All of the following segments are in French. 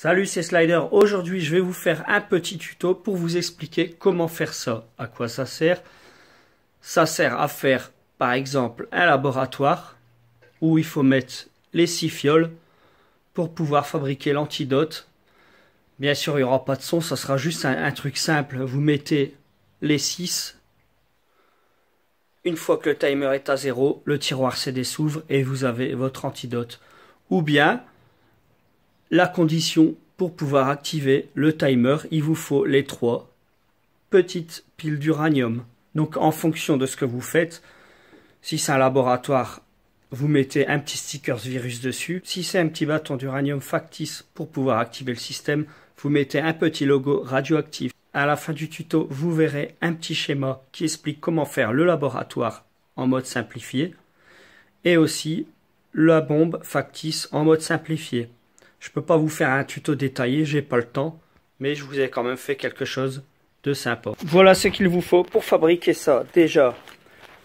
Salut, c'est Slider. Aujourd'hui, je vais vous faire un petit tuto pour vous expliquer comment faire ça. À quoi ça sert? Ça sert à faire, par exemple, un laboratoire où il faut mettre les 6 fioles pour pouvoir fabriquer l'antidote. Bien sûr, il n'y aura pas de son, ça sera juste un truc simple. Vous mettez les 6. Une fois que le timer est à 0, le tiroir CD s'ouvre et vous avez votre antidote. Ou bien, la condition pour pouvoir activer le timer, il vous faut les 3 petites piles d'uranium. Donc en fonction de ce que vous faites, si c'est un laboratoire, vous mettez un petit sticker virus dessus. Si c'est un petit bâton d'uranium factice pour pouvoir activer le système, vous mettez un petit logo radioactif. À la fin du tuto, vous verrez un petit schéma qui explique comment faire le laboratoire en mode simplifié et aussi la bombe factice en mode simplifié. Je ne peux pas vous faire un tuto détaillé, j'ai pas le temps, mais je vous ai quand même fait quelque chose de sympa. Voilà ce qu'il vous faut pour fabriquer ça. Déjà,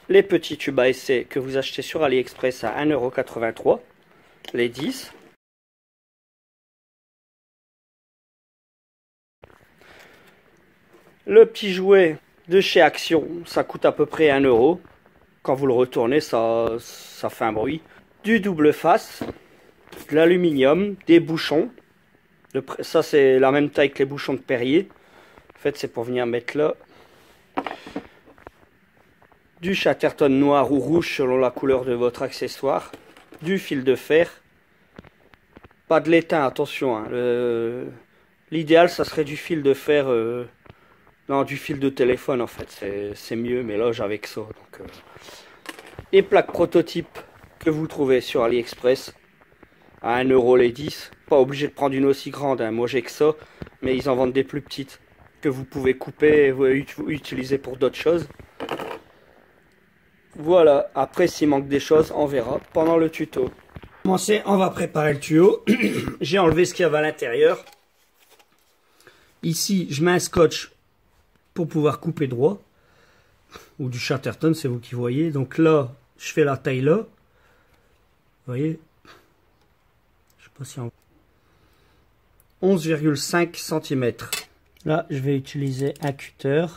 les petits tubes à essai que vous achetez sur AliExpress à 1,83 €, les 10. Le petit jouet de chez Action, ça coûte à peu près 1 €. Quand vous le retournez, ça fait un bruit. Du double face, de l'aluminium, des bouchons. Ça, c'est la même taille que les bouchons de Perrier. En fait, c'est pour venir mettre là. Du Chatterton noir ou rouge selon la couleur de votre accessoire. Du fil de fer. Pas de l'étain, attention. Hein. L'idéal, ça serait du fil de fer. Non, du fil de téléphone en fait. C'est mieux, mais là, j'avais que ça. Donc, les plaques prototypes que vous trouvez sur AliExpress à 1 € les 10. Pas obligé de prendre une aussi grande. Hein. Moi, j'ai que ça. Mais ils en vendent des plus petites que vous pouvez couper et utiliser pour d'autres choses. Voilà, après s'il manque des choses, on verra pendant le tuto. Commencer, on va préparer le tuyau. J'ai enlevé ce qu'il y avait à l'intérieur. Ici, je mets un scotch pour pouvoir couper droit. Ou du Chatterton, c'est vous qui voyez. Donc là, je fais la taille là. Vous voyez? Je sais pas si on... 11,5 cm. Là, je vais utiliser un cutter.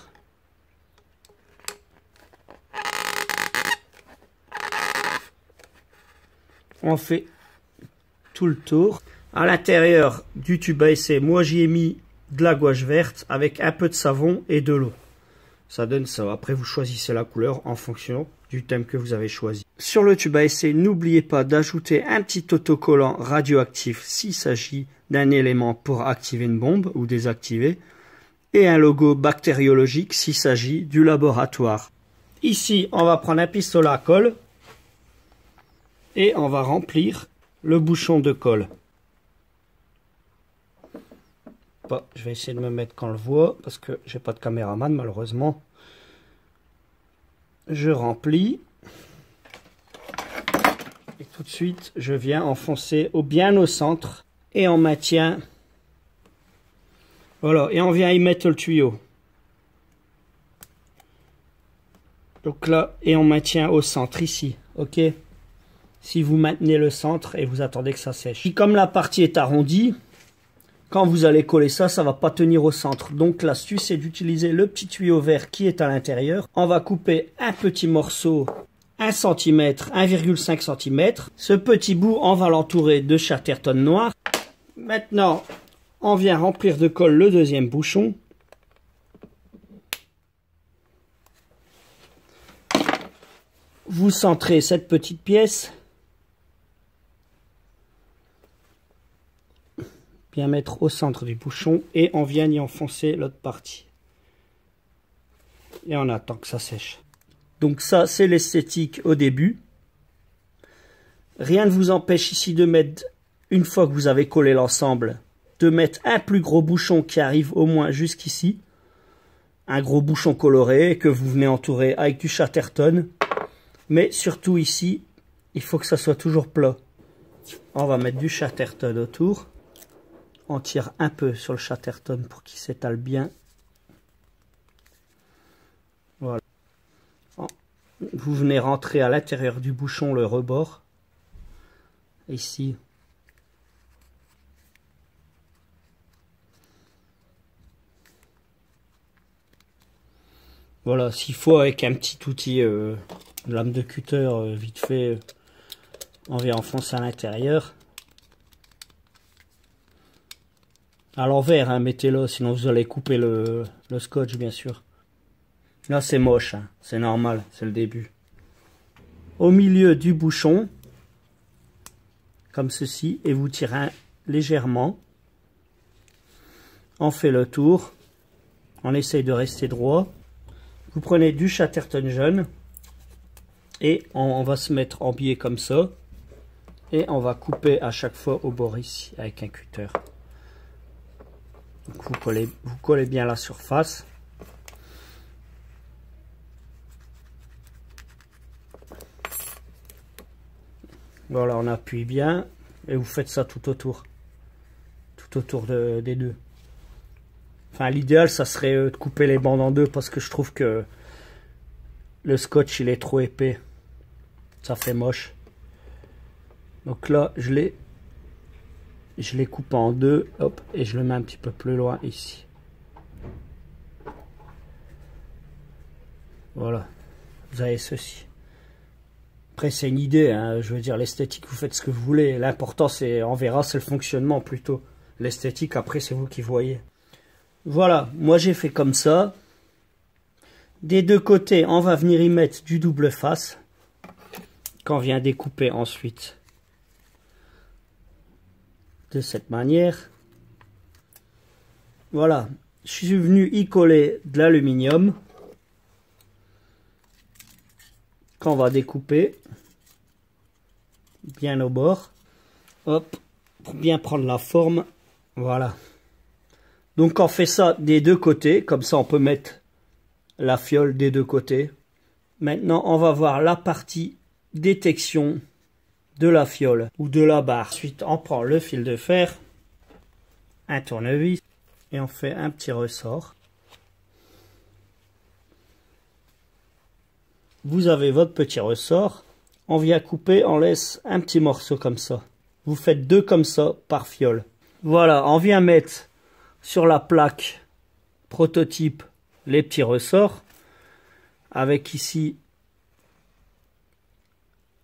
On fait tout le tour. À l'intérieur du tube à essai, moi j'y ai mis de la gouache verte avec un peu de savon et de l'eau. Ça donne ça. Après, vous choisissez la couleur en fonction du thème que vous avez choisi. Sur le tube à essai, n'oubliez pas d'ajouter un petit autocollant radioactif s'il s'agit d'un élément pour activer une bombe ou désactiver. Et un logo bactériologique s'il s'agit du laboratoire. Ici, on va prendre un pistolet à colle. Et on va remplir le bouchon de colle. Bon, je vais essayer de me mettre quand on le voit, parce que j'ai pas de caméraman malheureusement. Je remplis. Et tout de suite, je viens enfoncer bien au centre. Et on maintient. Voilà, et on vient y mettre le tuyau. Donc là, et on maintient au centre ici, ok? Si vous maintenez le centre et vous attendez que ça sèche. Et comme la partie est arrondie, quand vous allez coller ça, ça va pas tenir au centre. Donc l'astuce, c'est d'utiliser le petit tuyau vert qui est à l'intérieur. On va couper un petit morceau, 1 cm, 1,5 cm. Ce petit bout, on va l'entourer de Chatterton noir. Maintenant, on vient remplir de colle le deuxième bouchon. Vous centrez cette petite pièce. Bien mettre au centre du bouchon et on vient y enfoncer l'autre partie. Et on attend que ça sèche. Donc ça, c'est l'esthétique au début. Rien ne vous empêche ici de mettre, une fois que vous avez collé l'ensemble, de mettre un plus gros bouchon qui arrive au moins jusqu'ici. Un gros bouchon coloré que vous venez entourer avec du Chatterton. Mais surtout ici, il faut que ça soit toujours plat. On va mettre du Chatterton autour. On tire un peu sur le Chatterton pour qu'il s'étale bien. Voilà. Vous venez rentrer à l'intérieur du bouchon le rebord. Ici. Voilà, s'il faut avec un petit outil, lame de cutter, vite fait, on vient enfoncer à l'intérieur. À l'envers, hein, mettez-le, sinon vous allez couper le scotch, bien sûr. Là, c'est moche, hein, c'est normal, c'est le début. Au milieu du bouchon, comme ceci, et vous tirez légèrement. On fait le tour. On essaye de rester droit. Vous prenez du Chatterton jaune et on va se mettre en biais comme ça. Et on va couper à chaque fois au bord ici avec un cutter. Donc vous collez bien la surface. Voilà, on appuie bien et vous faites ça tout autour des deux. Enfin, l'idéal, ça serait de couper les bandes en deux parce que je trouve que le scotch, il est trop épais. Ça fait moche. Donc là, je les coupe en deux, hop, et je le mets un petit peu plus loin ici. Voilà, vous avez ceci. Après, c'est une idée, hein, je veux dire, l'esthétique, vous faites ce que vous voulez. L'important, c'est, on verra, c'est le fonctionnement plutôt. L'esthétique, après, c'est vous qui voyez. Voilà, moi j'ai fait comme ça. Des deux côtés, on va venir y mettre du double face. Qu'on vient découper ensuite. De cette manière. Voilà, je suis venu y coller de l'aluminium. Qu'on va découper. Bien au bord. Hop, pour bien prendre la forme. Voilà. Donc on fait ça des deux côtés, comme ça on peut mettre la fiole des deux côtés. Maintenant on va voir la partie détection de la fiole ou de la barre. Ensuite on prend le fil de fer, un tournevis et on fait un petit ressort. Vous avez votre petit ressort, on vient couper, on laisse un petit morceau comme ça. Vous faites deux comme ça par fiole. Voilà, on vient mettre sur la plaque prototype les petits ressorts avec ici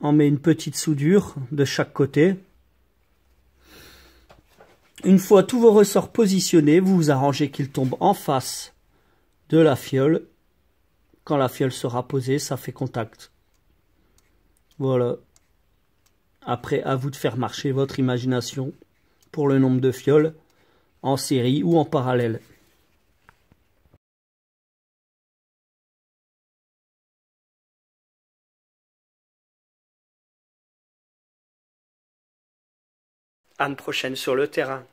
on met une petite soudure de chaque côté. Une fois tous vos ressorts positionnés, vous vous arrangez qu'ils tombent en face de la fiole. Quand la fiole sera posée, ça fait contact. Voilà. Après, à vous de faire marcher votre imagination pour le nombre de fioles en série ou en parallèle. À une prochaine sur le terrain.